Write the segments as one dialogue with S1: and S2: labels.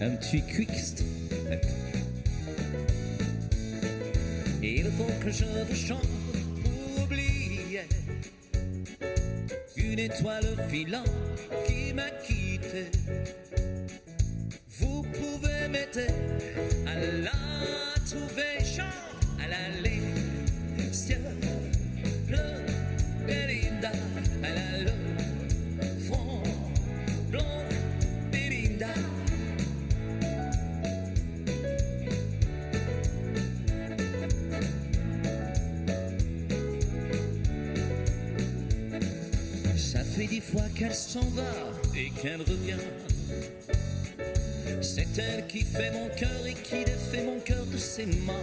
S1: un petit quickst. Il faut que je vous chante pour oublier une étoile filante qui m'a quitté. Vous pouvez m'aider à la trouver, chante à l'allée, ciel bleu, Belinda, à la front blanc, Belinda. Ça fait 10 fois qu'elle s'en va et qu'elle revient. C'est elle qui fait mon cœur et qui défait mon cœur de ses mains.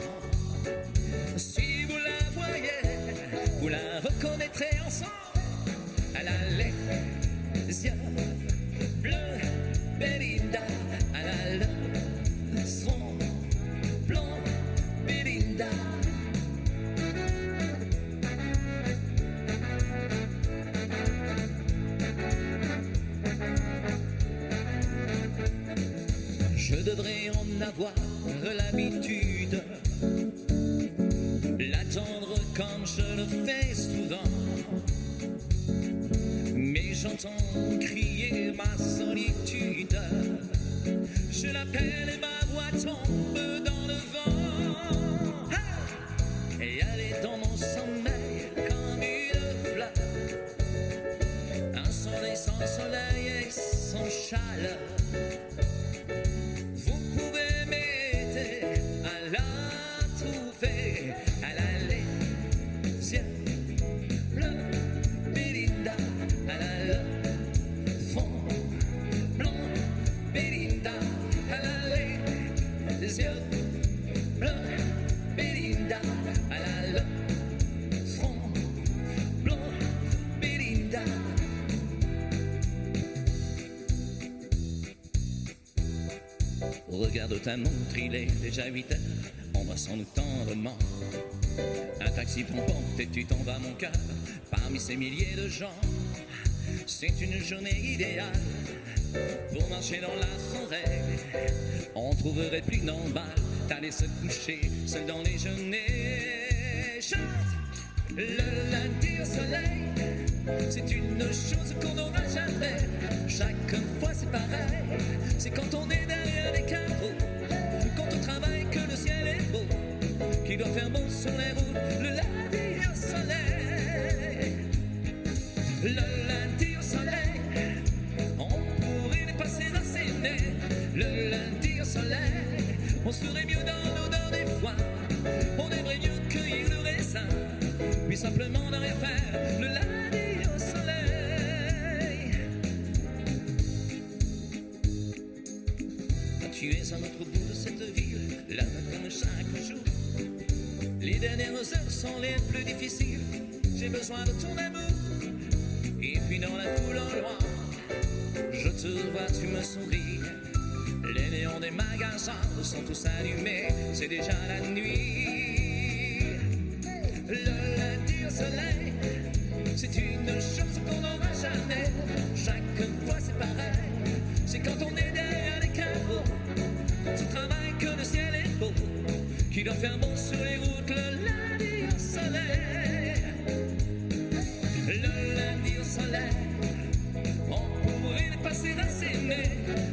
S1: Si vous la voyez, vous la reconnaîtrez ensemble. Elle a les yeux bleus, Belinda. Elle a le front blanc, Belinda. Je devrais en avoir l'habitude, l'attendre comme je le fais souvent. Mais j'entends crier ma solitude. Je l'appelle et ma voix tombe dans le vent. Ah, et elle est dans mon sommeil comme une fleur. Un soleil sans soleil et sans chaleur. Regarde ta montre, il est déjà 8 heures, on va sans doute tendrement. Un taxi t'emporte et tu t'en vas mon cœur, parmi ces milliers de gens. C'est une journée idéale pour marcher dans la forêt. On trouverait plus normal d'aller se coucher seul dans les genêts. Chante le lundi au soleil, c'est une chose qu'on n'aura jamais. Chaque fois c'est pareil, c'est quand on est derrière les carreaux, quand on travaille que le ciel est beau, qu'il doit faire beau sur les routes. Le lundi au soleil, le lundi au soleil, on pourrait les passer à s'aimer. Le lundi au soleil, on serait mieux dans l'odeur des foins, on aimerait mieux cueillir le raisin, puis simplement ne rien faire. Le lundi au soleil, tu es à l'autre bout de cette ville, là comme chaque jour. Les dernières heures sont les plus difficiles, j'ai besoin de ton amour. Et puis dans la foule en loin, je te vois, tu me souris. Les néons des magasins sont tous allumés, c'est déjà la nuit. Le lundi au soleil, c'est une chose qu'on n'aura jamais. Chaque fois c'est pareil, c'est quand on est derrière les carreaux, quand on travaille que le ciel est beau, qu'il doit faire bon sur les routes. Le lundi au soleil, le lundi au soleil, on pourrait les passer à s'aimer.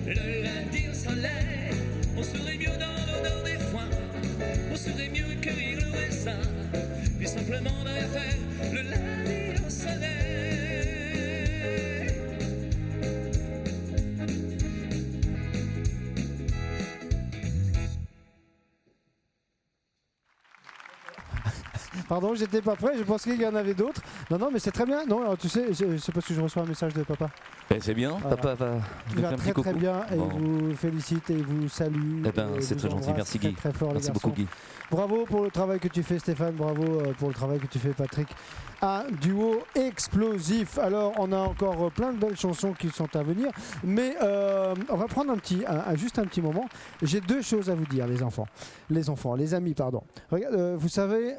S1: Le lundi au soleil, on serait mieux dans l'odeur des foins, on serait mieux cueillir le raisin, puis simplement ne rien faire. Le lundi au soleil.
S2: Pardon, j'étais pas prêt, je pensais qu'il y en avait d'autres. Non, mais c'est très bien. Non, tu sais, c'est parce que je reçois un message de papa.
S3: C'est bien, voilà. Papa va
S2: il va très très bien et vous félicite et vous salue.
S3: Eh ben, c'est très gentil, merci Guy.
S2: Très fort,
S3: merci beaucoup Guy.
S2: Bravo pour le travail que tu fais Stéphane, bravo pour le travail que tu fais Patrick. Un duo explosif. Alors on a encore plein de belles chansons qui sont à venir, mais on va prendre juste un petit moment. J'ai deux choses à vous dire les amis, pardon. Regarde, vous savez,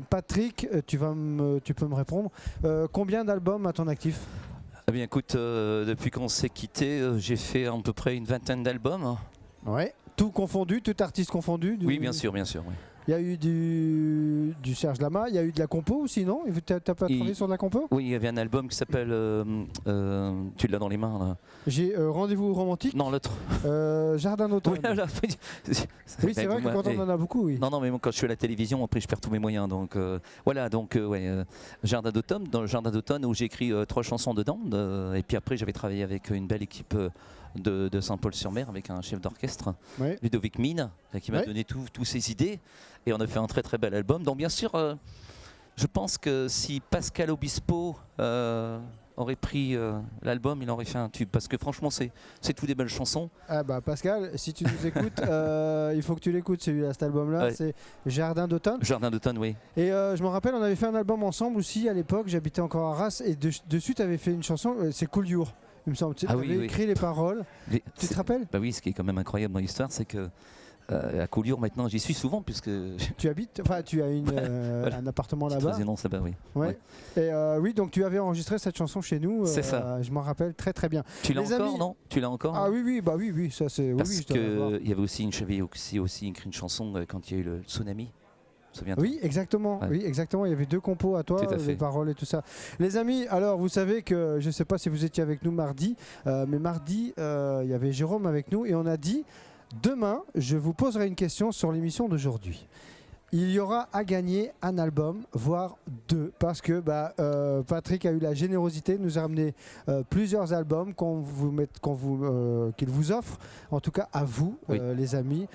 S2: Patrick, tu peux me répondre. Combien d'albums à ton actif ?
S3: Eh bien écoute, depuis qu'on s'est quitté, j'ai fait à peu près une vingtaine d'albums.
S2: Ouais. Tout confondu, tout artiste confondu.
S3: Oui, bien sûr, bien sûr. Oui.
S2: Il y a eu du Serge Lama, il y a eu de la compo aussi, non? T'as pas travaillé sur de la compo?
S3: Oui, il y avait un album qui s'appelle tu l'as dans les mains là.
S2: J'ai Rendez-vous romantique.
S3: Non, l'autre.
S2: Jardin d'automne.
S3: Oui, voilà.
S2: Oui, c'est vrai que quand on en a beaucoup, oui.
S3: Non, mais quand je suis à la télévision, après je perds tous mes moyens. Donc voilà, donc Jardin d'automne, dans le Jardin d'automne où j'ai écrit 3 chansons dedans. Et puis après, j'avais travaillé avec une belle équipe de Saint-Paul-sur-Mer avec un chef d'orchestre, Ludovic Mine, qui m'a donné toutes ses idées. Et on a fait un très très bel album. Donc bien sûr, je pense que si Pascal Obispo aurait pris l'album, il aurait fait un tube. Parce que franchement, c'est tout des belles chansons. Ah
S2: bah Pascal, si tu nous écoutes, il faut que tu l'écoutes celui-là, cet album-là. Ouais. C'est Jardin d'automne.
S3: Jardin d'automne, oui.
S2: Et je me rappelle, on avait fait un album ensemble aussi à l'époque. J'habitais encore à Arras. Et dessus, tu avais fait une chanson, c'est Cool Your, il me semble. Tu avais écrit les paroles. Tu te rappelles?
S3: Bah oui, ce qui est quand même incroyable dans l'histoire, c'est que à Collioure maintenant, j'y suis souvent puisque
S2: tu habites, enfin tu as voilà. Un appartement là-bas.
S3: Résidence là-bas, oui.
S2: Ouais. Et oui, donc tu avais enregistré cette chanson chez nous.
S3: C'est ça.
S2: Je m'en rappelle très très bien.
S3: Tu l'as encore, non? Tu l'as encore?
S2: Ah oui, bah oui, ça c'est.
S3: Parce que il y avait aussi j'avais aussi écrit une chanson quand il y a eu le tsunami.
S2: Oui, exactement. Ouais. Oui, exactement. Il y avait 2 compos à toi, les paroles et tout ça. Les amis, alors vous savez que je ne sais pas si vous étiez avec nous mardi, mais mardi, il y avait Jérôme avec nous et on a dit demain, je vous poserai une question sur l'émission d'aujourd'hui. Il y aura à gagner un album, voire 2, parce que Patrick a eu la générosité de nous amener plusieurs albums qu'il vous offre, en tout cas à vous, les amis,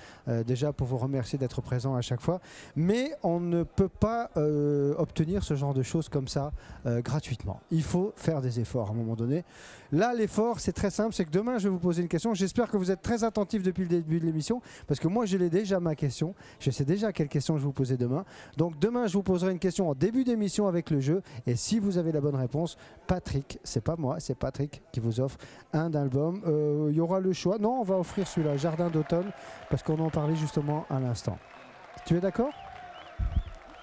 S2: déjà pour vous remercier d'être présents à chaque fois. Mais on ne peut pas obtenir ce genre de choses comme ça gratuitement. Il faut faire des efforts à un moment donné. Là, l'effort, c'est très simple, c'est que demain, je vais vous poser une question. J'espère que vous êtes très attentifs depuis le début de l'émission, parce que moi, je l'ai déjà ma question. Je sais déjà quelle question je vais vous poser demain. Donc demain, je vous poserai une question en début d'émission avec le jeu. Et si vous avez la bonne réponse, Patrick, c'est pas moi, c'est Patrick qui vous offre un album. Il y aura le choix. Non, on va offrir celui-là, Jardin d'automne, parce qu'on en parlait justement à l'instant. Tu es d'accord ?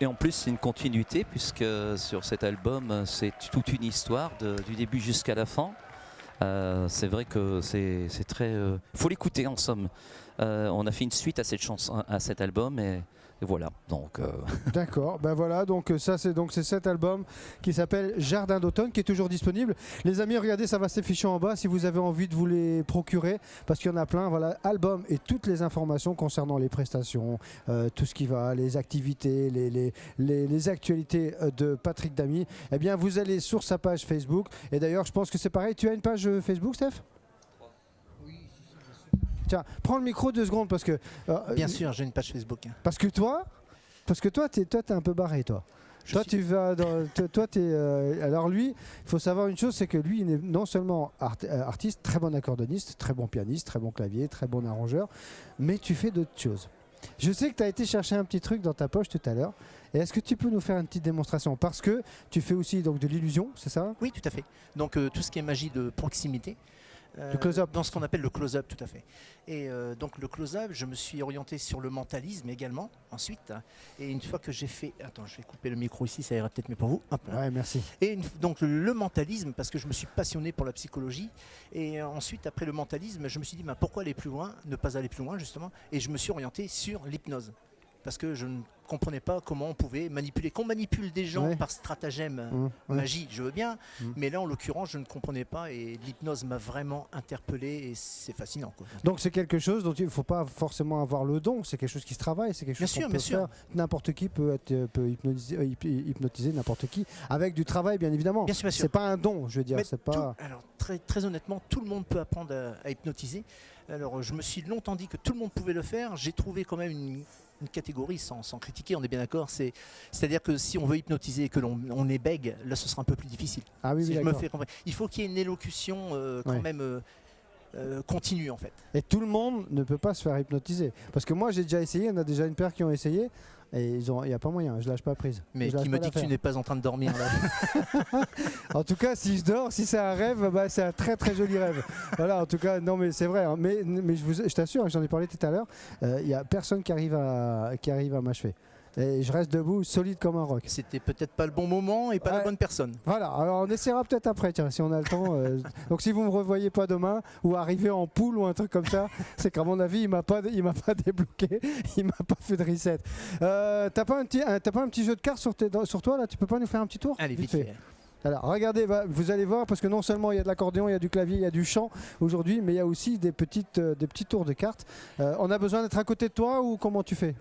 S3: Et en plus, c'est une continuité, puisque sur cet album, c'est toute une histoire du début jusqu'à la fin. C'est vrai que c'est très... faut l'écouter en somme. On a fait une suite à cette chanson, à cet album et voilà. Donc
S2: d'accord, ben voilà, donc ça c'est cet album qui s'appelle Jardin d'automne qui est toujours disponible. Les amis, regardez, ça va s'afficher en bas si vous avez envie de vous les procurer, parce qu'il y en a plein. Voilà, album et toutes les informations concernant les prestations, tout ce qui va, les activités, les actualités de Patrick Damy. Eh bien, vous allez sur sa page Facebook. Et d'ailleurs, je pense que c'est pareil. Tu as une page Facebook, Steph ? Tiens, prends le micro 2 secondes parce que...
S4: Bien sûr, j'ai une page Facebook.
S2: Parce que toi, t'es un peu barré, toi. Alors lui, il faut savoir une chose, c'est que lui, il est non seulement artiste, très bon accordoniste, très bon pianiste, très bon clavier, très bon arrangeur, mais tu fais d'autres choses. Je sais que tu as été chercher un petit truc dans ta poche tout à l'heure. Et est-ce que tu peux nous faire une petite démonstration? Parce que tu fais aussi donc, de l'illusion, c'est ça?
S4: Oui, tout à fait. Donc tout ce qui est magie de proximité.
S2: Le close-up.
S4: Dans ce qu'on appelle le close-up, tout à fait. Et donc le close-up, je me suis orienté sur le mentalisme également, ensuite. Et une fois que j'ai fait... Attends, je vais couper le micro ici, ça ira peut-être mieux pour vous. Hop là.
S2: Ouais, merci.
S4: Et donc le mentalisme, parce que je me suis passionné pour la psychologie. Et ensuite, après le mentalisme, je me suis dit, pourquoi aller plus loin, ne pas aller plus loin, justement. Et je me suis orienté sur l'hypnose. Parce que je ne comprenais pas comment on pouvait manipuler. Qu'on manipule des gens par stratagème, magie, je veux bien. Mais là, en l'occurrence, je ne comprenais pas. Et l'hypnose m'a vraiment interpellé. Et c'est fascinant, quoi.
S2: Donc c'est quelque chose dont il ne faut pas forcément avoir le don. C'est quelque chose qui se travaille. C'est quelque chose qu'on peut faire. N'importe qui peut hypnotiser n'importe qui. Avec du travail, bien évidemment.
S4: Bien sûr, bien sûr.
S2: C'est pas un don, je veux dire. C'est pas...
S4: Alors, très honnêtement, tout le monde peut apprendre à hypnotiser. Alors, je me suis longtemps dit que tout le monde pouvait le faire. J'ai trouvé quand même une catégorie sans critiquer, on est bien d'accord. C'est-à-dire que si on veut hypnotiser et que l'on est bègue, là ce sera un peu plus difficile.
S2: Ah oui,
S4: si
S2: oui,
S4: je me fais comprendre. Il faut qu'il y ait une élocution quand même continue en fait.
S2: Et tout le monde ne peut pas se faire hypnotiser. Parce que moi j'ai déjà essayé, on a déjà une paire qui ont essayé. Et il n'y a pas moyen, je lâche pas prise.
S4: Mais qui me dit que tu n'es pas en train de dormir là.
S2: En tout cas, si je dors, si c'est un rêve, c'est un très très joli rêve. Voilà, en tout cas, non mais c'est vrai. Hein, mais je t'assure, j'en ai parlé tout à l'heure, il n'y a personne qui arrive à m'achever. Et je reste debout, solide comme un roc.
S4: C'était peut-être pas le bon moment et pas la
S2: Ouais.
S4: bonne personne.
S2: Voilà, alors on essaiera peut-être après, tiens, si on a le temps. Donc si vous me revoyez pas demain ou arriver en poule ou un truc comme ça, c'est qu'à mon avis, il m'a pas débloqué, il m'a pas fait de reset. T'as pas un petit jeu de cartes sur toi là? Tu peux pas nous faire un petit tour?
S4: Allez, vite fait.
S2: Alors regardez, vous allez voir, parce que non seulement il y a de l'accordéon, il y a du clavier, il y a du chant aujourd'hui, mais il y a aussi des petits tours de cartes. On a besoin d'être à côté de toi ou comment tu fais?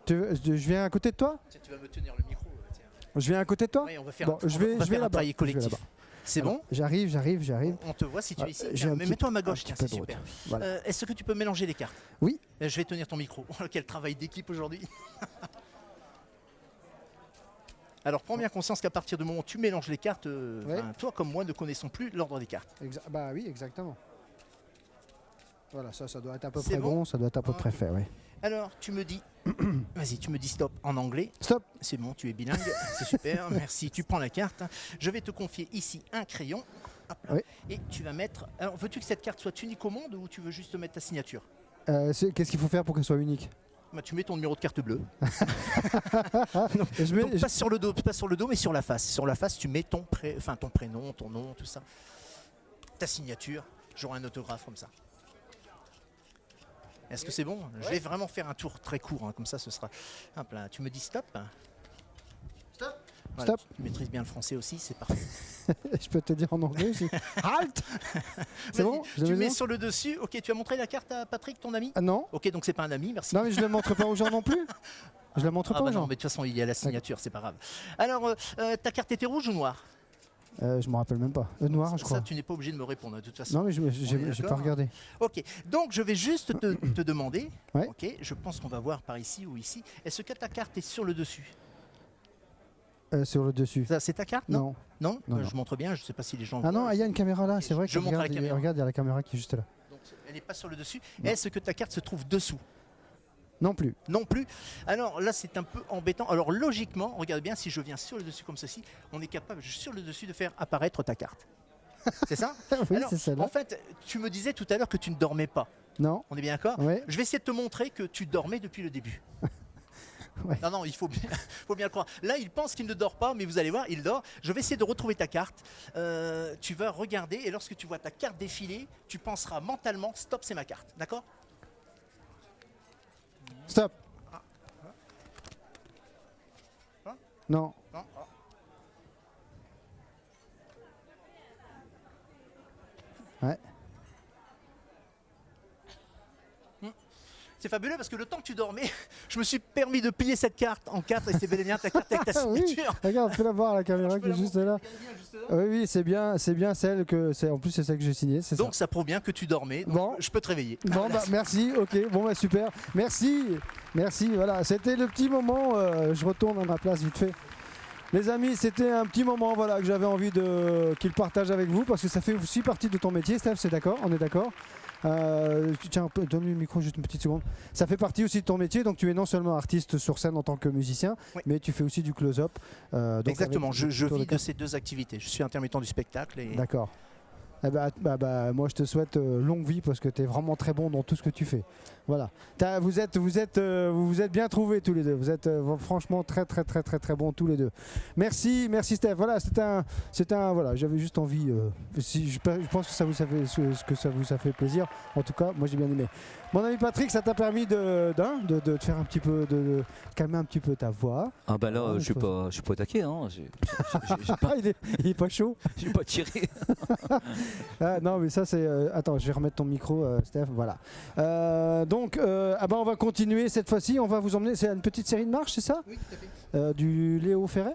S2: Je viens à côté de toi?
S4: Tiens, tu vas me tenir le micro. Tiens.
S2: Je viens à côté de toi?
S4: Oui, on va faire
S2: Bon, je vais
S4: un
S2: là-bas.
S4: travail collectif.
S2: Je vais là-bas.
S4: C'est bon?
S2: J'arrive.
S4: On te voit si tu es ici.
S2: j'ai un
S4: Mais
S2: petit-
S4: mets-toi à ma
S2: un
S4: gauche,
S2: petit
S4: tiens,
S2: peu
S4: c'est
S2: de
S4: super.
S2: route. Voilà.
S4: Est-ce que tu peux mélanger les cartes?
S2: Oui.
S4: Je vais tenir ton micro. Quel travail d'équipe aujourd'hui. Alors prends bien conscience qu'à partir du moment où tu mélanges les cartes, toi comme moi ne connaissons plus l'ordre des cartes.
S2: Bah oui, exactement. Voilà, ça doit être à peu
S4: C'est
S2: près
S4: bon
S2: bon, ça doit être à peu près
S4: Ok.
S2: fait, oui.
S4: Alors tu me dis, vas-y, tu me dis stop en anglais.
S2: Stop.
S4: C'est bon, tu es bilingue, c'est super, merci. Tu prends la carte. Je vais te confier ici un crayon. Hop là.
S2: Oui.
S4: Et tu vas mettre. Alors veux-tu que cette carte soit unique au monde ou tu veux juste mettre ta signature?
S2: Qu'est-ce qu'il faut faire pour qu'elle soit unique?
S4: Bah, tu mets ton numéro de carte bleue.
S2: Je mets-
S4: Donc, pas sur le dos, mais sur la face. Sur la face, tu mets ton prénom, ton nom, tout ça. Ta signature. J'aurai un autographe comme ça. Est-ce que c'est bon? Je vais vraiment faire un tour très court, hein, comme ça ce sera. Hop là, tu me dis stop.
S2: Stop.
S4: Voilà,
S2: Stop.
S4: Tu maîtrises bien le français aussi, c'est parfait.
S2: Je peux te dire en anglais aussi. Halt. C'est bon?
S4: Vas-y, tu mets sur le dessus. Ok, tu as montré la carte à Patrick, ton ami?
S2: Ah non.
S4: Ok, donc c'est pas un ami, merci.
S2: Non mais je ne la montre pas aux gens non plus. Je la montre
S4: Ah
S2: pas
S4: bah
S2: aux
S4: non,
S2: gens.
S4: mais de toute façon, il y a la signature, c'est pas grave. Alors, ta carte était rouge ou noire?
S2: Je me rappelle même pas. Noir, je crois.
S4: Ça, tu n'es pas obligé de me répondre, de toute façon.
S2: Non mais
S4: On est
S2: j'ai pas
S4: d'accord.
S2: regardé.
S4: Ok, donc je vais juste te demander,
S2: Ouais.
S4: ok, je pense qu'on va voir par ici ou ici, est-ce que ta carte est sur le dessus?
S2: Sur le dessus.
S4: Ça, c'est ta carte?
S2: Non.
S4: Non,
S2: Non,
S4: je montre bien, je ne sais pas si les gens
S2: Ah non,
S4: voient.
S2: il y a une caméra là, c'est vrai.
S4: Je montre à la caméra.
S2: Regarde, il y a la caméra qui est juste là.
S4: Donc, elle n'est pas sur le dessus. Est-ce que ta carte se trouve dessous?
S2: Non plus.
S4: Non plus. Alors là, c'est un peu embêtant. Alors logiquement, regarde bien, si je viens sur le dessus comme ceci, on est capable sur le dessus de faire apparaître ta carte. C'est ça?
S2: Oui,
S4: Alors,
S2: c'est celle-là.
S4: en fait, tu me disais tout à l'heure que tu ne dormais pas.
S2: Non.
S4: On est bien d'accord?
S2: Ouais.
S4: Je vais essayer de te montrer que tu dormais depuis le début.
S2: Ouais.
S4: Non, il faut bien, faut bien le croire. Là, il pense qu'il ne dort pas, mais vous allez voir, il dort. Je vais essayer de retrouver ta carte. Tu vas regarder et lorsque tu vois ta carte défiler, tu penseras mentalement, stop, c'est ma carte. D'accord?
S2: Stop.
S4: Hein?
S2: Non.
S4: Non.
S2: Ouais.
S4: C'est fabuleux parce que le temps que tu dormais, je me suis permis de plier cette carte en 4 et c'est bel et bien ta carte avec ta
S2: Ah oui.
S4: signature.
S2: Regarde, fais-la voir la caméra
S4: Je
S2: qui
S4: peux
S2: est
S4: la
S2: juste
S4: montrer,
S2: là.
S4: regarde bien, juste là.
S2: Oui, c'est bien celle que c'est. En plus, c'est celle que j'ai signée. C'est ça.
S4: Donc ça prouve bien que tu dormais. Donc
S2: Bon.
S4: je peux te réveiller.
S2: Bon, bah, merci, ok, bon, bah, super. Merci, voilà, c'était le petit moment. Je retourne à ma place vite fait. Les amis, c'était un petit moment voilà, que j'avais envie qu'il partage avec vous parce que ça fait aussi partie de ton métier, Steph, c'est d'accord? On est d'accord? Tiens, donne-lui le micro juste une petite seconde. Ça fait partie aussi de ton métier, donc tu es non seulement artiste sur scène en tant que musicien,
S4: Oui.
S2: mais tu fais aussi du close-up. donc
S4: Exactement,
S2: avec
S4: je
S2: tour
S4: vis de
S2: cartes.
S4: ces deux activités. Je suis intermittent du spectacle et
S2: D'accord. Eh bah, moi je te souhaite longue vie parce que tu es vraiment très bon dans tout ce que tu fais. Voilà. Vous êtes bien trouvés tous les deux. Vous êtes franchement très bons tous les deux. Merci Steph. Voilà, voilà, j'avais juste envie. Je pense que ça vous a fait plaisir. En tout cas, moi j'ai bien aimé. Mon ami Patrick, ça t'a permis de te faire un petit peu, de calmer un petit peu ta voix.
S3: Ah bah là,
S2: Ouais,
S3: je suis pas au taquet, hein. J'ai pas,
S2: il est pas chaud.
S3: j'ai pas tiré.
S2: Ah, non mais ça c'est... attends, je vais remettre ton micro Steph, voilà. Donc on va continuer cette fois-ci, on va vous emmener, c'est une petite série de marches, c'est ça?
S4: Oui, tout à fait.
S2: Du Léo Ferré.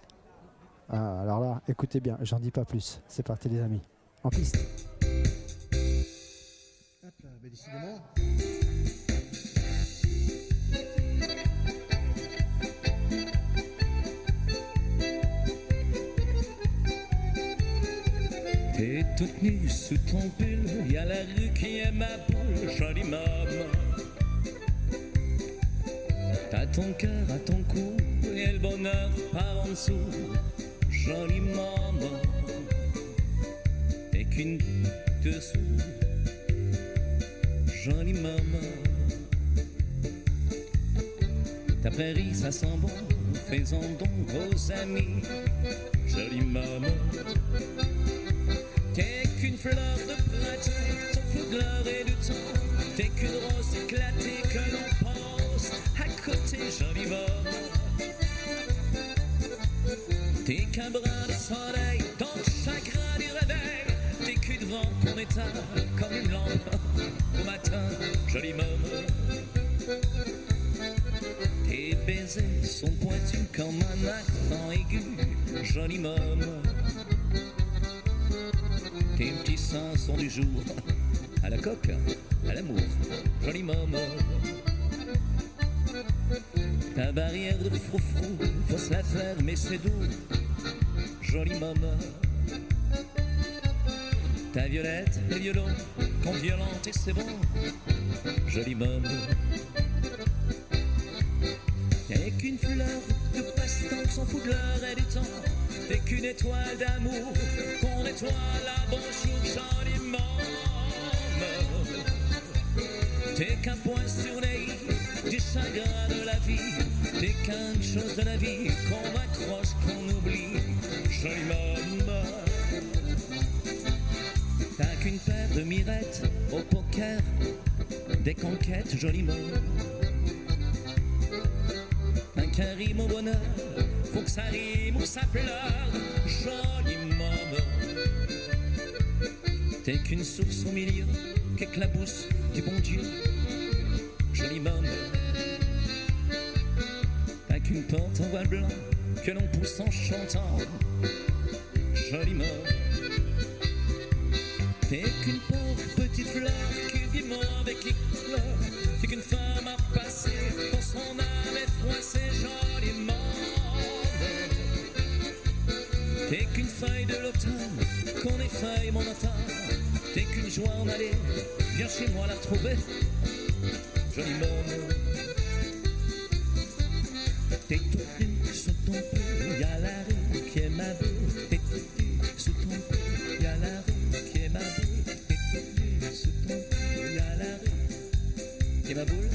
S2: Ah, alors là, écoutez bien, j'en dis pas plus. C'est parti les amis, en piste.
S4: Hop là, bah, décidément.
S1: T'es toute nue sous ton pull, y a la rue qui est ma poule, jolie maman. T'as ton cœur à ton cou et le bonheur par en dessous, jolie maman. T'es qu'une dessous, jolie maman. Ta prairie, ça sent bon, faisons donc aux amis. Jolie maman, t'es qu'une fleur de printemps, sans foutre l'heure et du temps. T'es qu'une rose éclatée que l'on pense à côté, jolie maman. T'es qu'un brin de soleil dans le chagrin du réveil. T'es qu'une vent qu'on éteint comme une lampe au matin, jolie maman. Tes baisers sont pointus comme un accent aigu, jolie maman. Tes petits seins sont du jour, à la coque, à l'amour, jolie maman. Ta barrière de froufrou, faut se la faire mais c'est doux, jolie maman. Ta violette et violon, ton violente et c'est bon, jolie maman. T'es qu'une fleur de passe-temps sans fout de l'heure et du temps. T'es qu'une étoile d'amour qu'on étoile à bonjour, jolie maman. T'es qu'un point sur les i du chagrin de la vie. T'es qu'une chose de la vie qu'on accroche, qu'on oublie, jolie maman. T'as qu'une paire de mirettes au poker, des conquêtes, jolie maman. Qu'un rime au bonheur, faut que ça rime ou ça pleure, jolie maman. T'es qu'une source au milieu, qu'éclabousse du bon Dieu, jolie maman. T'as qu'une porte en voile blanc, que l'on pousse en chantant, jolie maman. T'es qu'une pauvre petite fleur, qu'une guimauve et qui pleure. T'es qu'une femme à passer quand son âme est froissée, jolie maman. T'es qu'une feuille de l'automne, qu'on effeuille mon matin. T'es qu'une joie en aller, viens chez moi la trouver, jolie maman. T'es toute nue sous ton peu, y'a la rue qui est ma belle. T'es toute nue sous ton peu, y'a la rue qui est ma belle. T'es toute nue sous ton peu, y'a la rue qui est ma boule.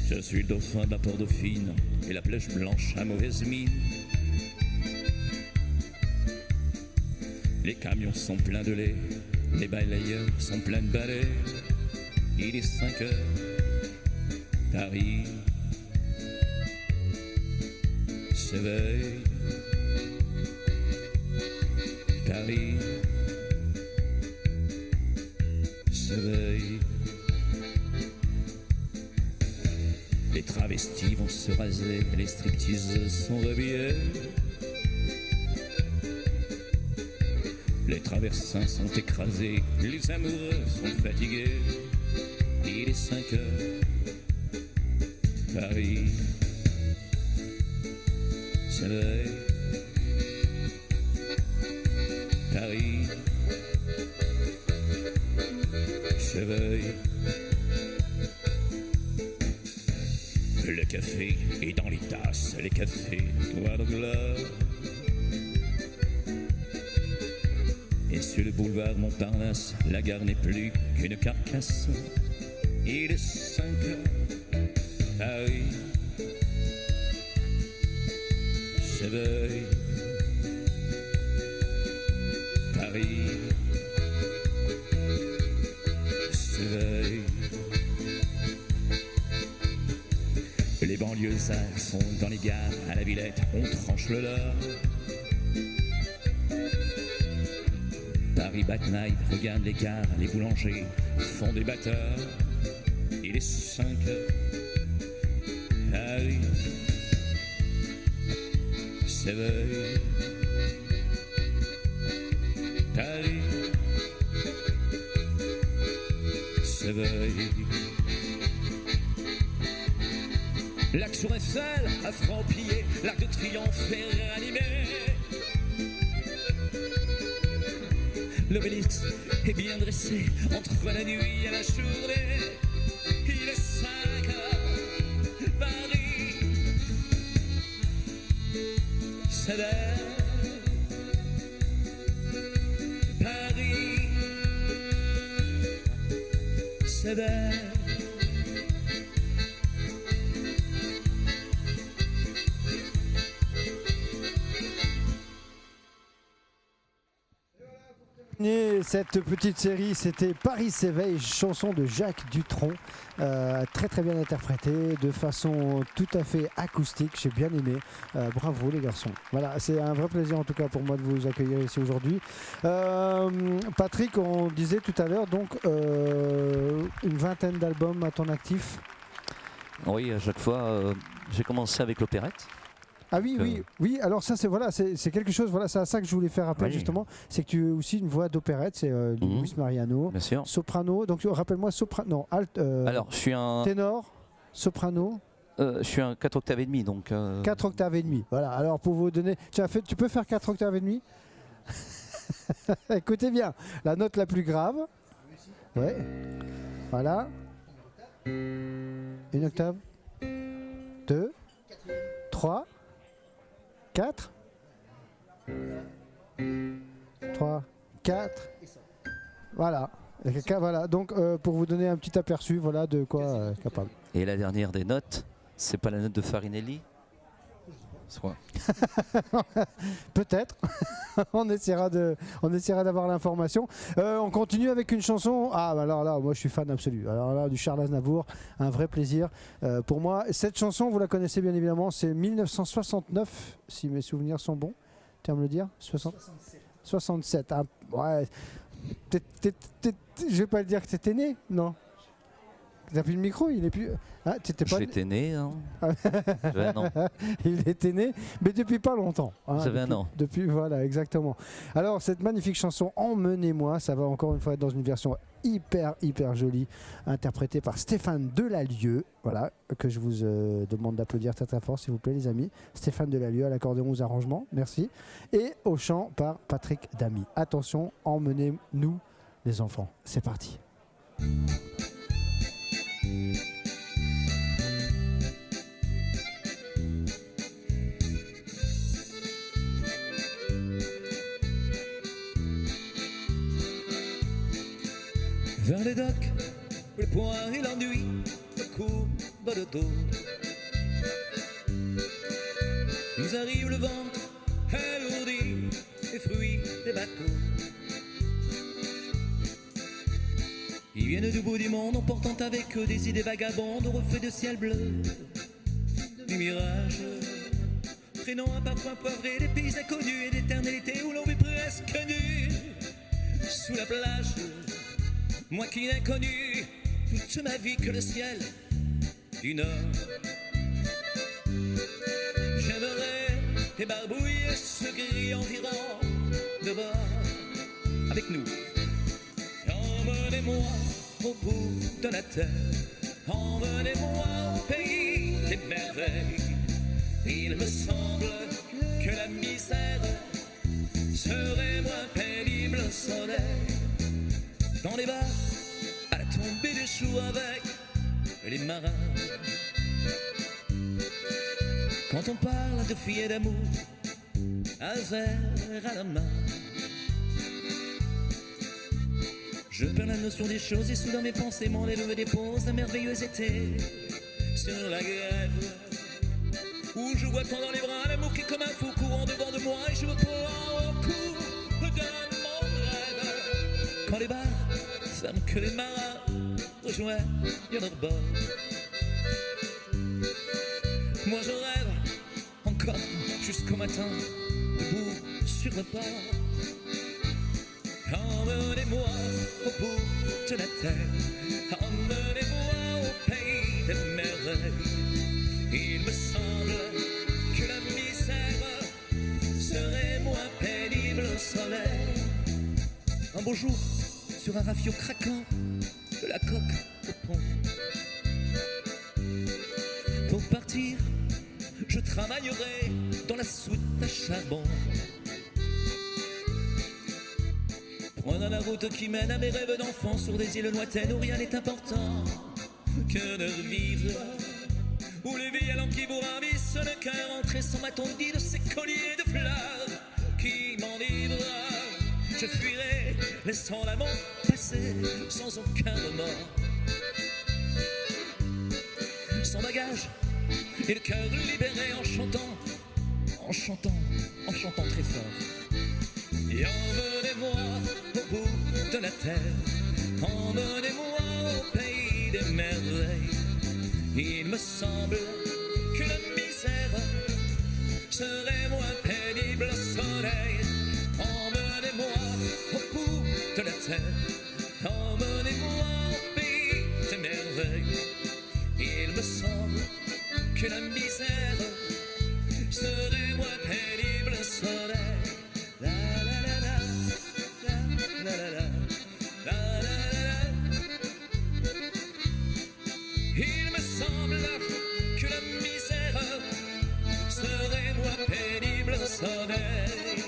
S1: Je suis le dauphin de la Port Dauphine et la plèche blanche à mauvaise mine. Les camions sont pleins de lait, les balayeurs sont pleins de balais. Il est 5 heures, Paris s'éveille. Paris s'éveille. Les travestis vont se raser, les stripteaseuses sont rhabillées. Les traversins sont écrasés, les amoureux sont fatigués. Il est 5 heures, Paris s'éveille. Paris s'éveille. Le café est dans les tasses, les cafés doigts de glace. Et sur le boulevard Montparnasse, la gare n'est plus qu'une carcasse. Il est 5 heures, Paris s'éveille. Paris s'éveille. Les banlieusards sont dans les gares, à la Villette, on tranche le lard. Paris Bad Night, regarde les gares, les boulangers font des bâtards. Il est 5 heures, Paris s'éveille. Paris s'éveille. La tour Eiffel a franc-plié, l'Arc de Triomphe est ranimé. L'obélisque est bien dressé entre la nuit et la journée. Il est 5 heures, Paris s'éveille. Paris sévère.
S2: Et cette petite série, c'était Paris s'éveille, chanson de Jacques Dutronc, très très bien interprétée, de façon tout à fait acoustique, j'ai bien aimé. Bravo les garçons. Voilà, c'est un vrai plaisir en tout cas pour moi de vous accueillir ici aujourd'hui. Patrick, on disait tout à l'heure donc une vingtaine d'albums à ton actif.
S3: Oui, à chaque fois, j'ai commencé avec l'opérette.
S2: Ah oui, alors ça c'est quelque chose, voilà, c'est à ça que je voulais faire appel justement, c'est que tu es aussi une voix d'opérette, c'est Luis Mariano,
S3: bien sûr.
S2: Soprano, donc rappelle-moi soprano, alt,
S3: Alors, je suis un
S2: ténor, soprano.
S3: je suis un 4 octaves et demi, donc
S2: 4 octaves et demi, voilà, alors pour vous donner, tu peux faire 4 octaves et demi. Écoutez bien, la note la plus grave, ouais, voilà, une octave, 2, 3, 4, 3, 4, voilà. Voilà. Donc pour vous donner un petit aperçu, voilà de quoi capable.
S3: Et la dernière des notes, c'est pas la note de Farinelli?
S2: Peut-être. on essaiera d'avoir l'information. On continue avec une chanson. Ah, alors là, moi je suis fan absolu. Alors là, du Charles Aznavour, un vrai plaisir pour moi. Cette chanson, vous la connaissez bien évidemment, c'est 1969, si mes souvenirs sont bons. Tu vas me le dire 67. Ah, ouais. Je vais pas le dire que t'étais né, non? T'as plus le micro, il est plus. Ah, t'étais pas.
S3: J'étais né, hein. J'avais un an.
S2: Il était né, mais depuis pas longtemps. Hein,
S3: J'avais un an.
S2: Depuis, voilà, exactement. Alors, cette magnifique chanson Emmenez-moi, ça va encore une fois être dans une version hyper jolie, interprétée par Stéphane Delalieu. Voilà, que je vous demande d'applaudir très très fort, s'il vous plaît, les amis. Stéphane Delalieu à l'accordéon, aux arrangements, merci. Et au chant par Patrick Damy. Attention, emmenez-nous, les enfants. C'est parti.
S1: Vers les docks, le poids et l'ennui me courbent le dos. Nous arrive le vent, alourdi, les fruits des bateaux. Ils viennent du bout du monde en portant avec eux des idées vagabondes au reflet de ciel bleu, du mirage. Prenant un parfum poivré des pays inconnus et d'éternité où l'on vit presque nu sous la plage. Moi qui n'ai connu toute ma vie que le ciel du Nord. J'aimerais débarbouiller ce gris environ de bord avec nous. Emmenez-moi au bout de la terre, emmenez-moi au pays des merveilles. Il me semble que la misère serait moins pénible au soleil. Dans les bars, à la tombée des choux avec les marins. Quand on parle de filles et d'amour, un verre à la main. Je perds la notion des choses et soudain mes pensées m'enlèvent me déposent un merveilleux été sur la grève. Où je vois tant dans les bras l'amour qui est comme un fou courant devant de moi et je me prends au cou de mon rêve. Quand les bars ferment, que les marins rejoignent leur bord. Moi je rêve encore jusqu'au matin, debout sur le port. Emmenez-moi au bout de la terre, emmenez-moi au pays des merveilles. Il me semble que la misère serait moins pénible au soleil. Un beau jour, sur un rafio craquant, de la coque au pont. Pour partir, je travaillerai dans la soute à charbon. Prenant la route qui mène à mes rêves d'enfant sur des îles lointaines où rien n'est important que de vivre. Où les vieilles langues qui vous ravissent le cœur entré sans m'attendit de ces colliers de fleurs qui m'enivrent. Je fuirai, laissant l'amour passer sans aucun remords. sans bagage et le cœur libéré en chantant très fort. Et emmenez-moi au bout de la terre, emmenez-moi au pays des merveilles. Il me semble que la misère serait moins pénible au soleil. Emmenez-moi au bout de la terre, emmenez-moi au pays des merveilles. Il me semble que la misère serait moins pénible au soleil. La la la la, la la la la, la la la. Il me semble que la misère serait moins pénible au soleil.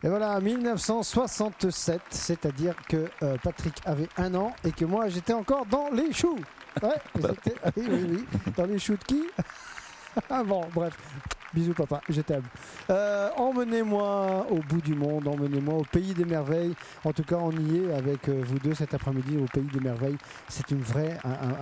S2: Et voilà, 1967, c'est-à-dire que Patrick avait 1 an et que moi j'étais encore dans les choux. Ouais, oui, dans les choux de qui? Ah bon, bref. Bisous papa, je t'aime. Emmenez-moi au bout du monde, emmenez-moi au pays des merveilles. En tout cas, on y est avec vous deux cet après-midi au pays des merveilles. C'est un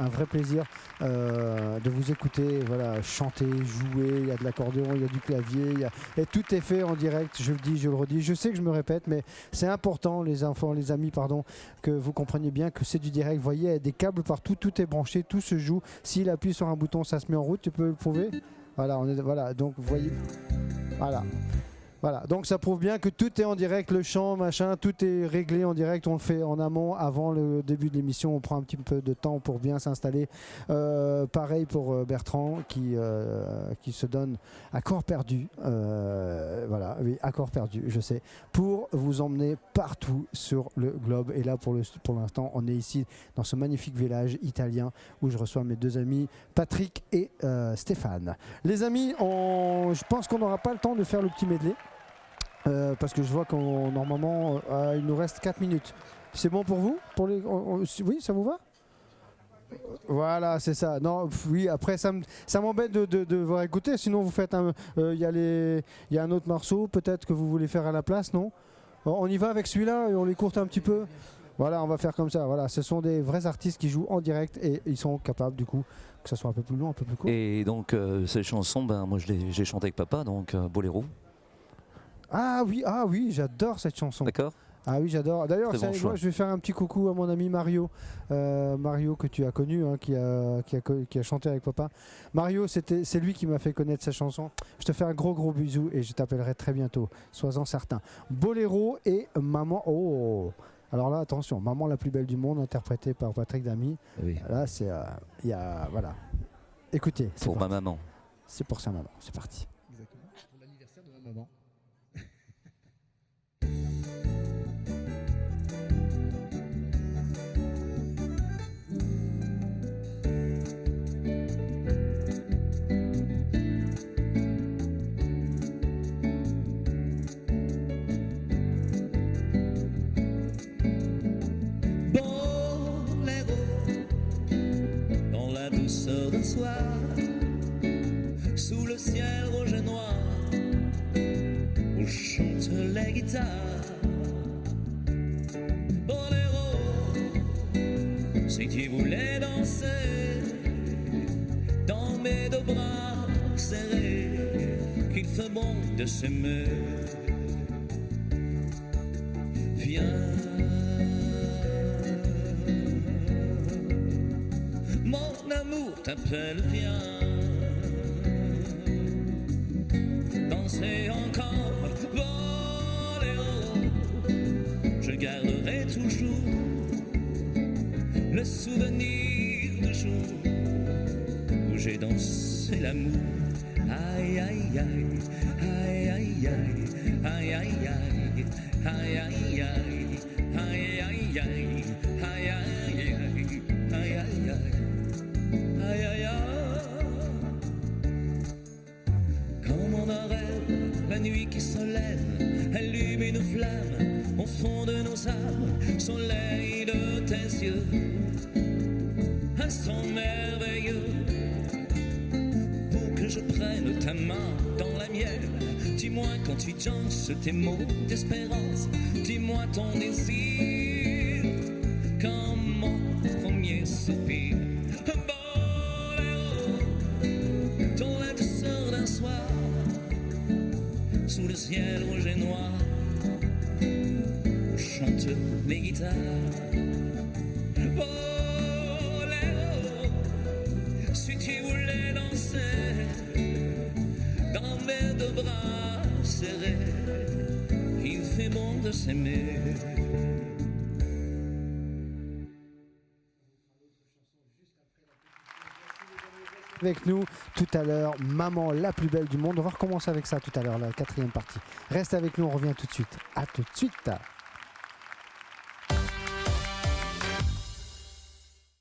S2: vrai plaisir de vous écouter, voilà, chanter, jouer. Il y a de l'accordéon, il y a du clavier, et tout est fait en direct. Je le dis, je le redis. Je sais que je me répète, mais c'est important, les enfants, les amis, pardon, que vous compreniez bien que c'est du direct. Vous voyez, il y a des câbles partout, tout est branché, tout se joue. S'il appuie sur un bouton, ça se met en route. Tu peux le prouver? Voilà, donc vous voyez, voilà, donc ça prouve bien que tout est en direct, le chant, machin, tout est réglé en direct, on le fait en amont, avant le début de l'émission, on prend un petit peu de temps pour bien s'installer. Pareil pour Bertrand qui se donne à corps perdu, voilà, oui, à corps perdu, je sais, pour vous emmener partout sur le globe. Et là, pour l'instant, on est ici dans ce magnifique village italien où je reçois mes 2 amis, Patrick et Stéphane. Les amis, je pense qu'on n'aura pas le temps de faire le petit medley. Parce que je vois qu'on normalement il nous reste 4 minutes. C'est bon pour vous? Oui, ça vous va? Voilà, c'est ça. Non, oui, après ça m'embête de vous écouter. Sinon vous faites il y a un autre morceau peut-être que vous voulez faire à la place, non? On y va avec celui-là et on l'écourte un petit peu. Voilà, on va faire comme ça. Voilà, ce sont des vrais artistes qui jouent en direct et ils sont capables du coup que ça soit un peu plus long, un peu plus court.
S3: Et donc ces chansons, moi j'ai chanté avec papa, donc Boléro.
S2: Ah oui, j'adore cette chanson.
S3: D'accord.
S2: Ah oui, j'adore. D'ailleurs,
S3: Très bon choix.
S2: moi, je vais faire un petit coucou à mon ami Mario. Mario que tu as connu, hein, qui a chanté avec papa. Mario, c'est lui qui m'a fait connaître cette chanson. Je te fais un gros bisou et je t'appellerai très bientôt. Sois-en certain. Boléro et Maman. Oh. Alors là, attention, Maman la plus belle du monde, interprétée par Patrick Damy.
S3: Oui.
S2: Là, voilà. Écoutez.
S3: Pour ma maman.
S2: C'est pour sa maman. C'est parti.
S4: Exactement. Pour l'anniversaire de ma maman.
S1: D'un soir, sous le ciel rouge et noir, où chantent les guitares. Boléro, si tu voulais danser dans mes 2 bras serrés, qu'il fait bon de s'aimer. Viens. Mon amour t'appelle, viens danser encore, boléro. Je garderai toujours le souvenir du jour où j'ai dansé l'amour. Aïe aïe aïe, aïe aïe aïe, aïe aïe aïe, aïe aïe aïe, aïe aïe aïe, aïe aïe aïe, aïe aïe aïe. Aïe aïe aïe. Comme on en rêve, la nuit qui se lève, allume une flamme au fond de nos âmes, soleil de tes yeux, instant merveilleux, pour que je prenne ta main dans la mienne. Dis-moi quand tu danses tes mots d'espérance, dis-moi ton désir, comme mon premier soupir. les guitares. Oh, Léo, si tu voulais danser dans mes deux bras serrés, il fait bon de s'aimer.
S2: Avec nous tout à l'heure, Maman la plus belle du monde. On va recommencer avec ça tout à l'heure, la 4e partie. Reste avec nous, on revient tout de suite. À tout de suite.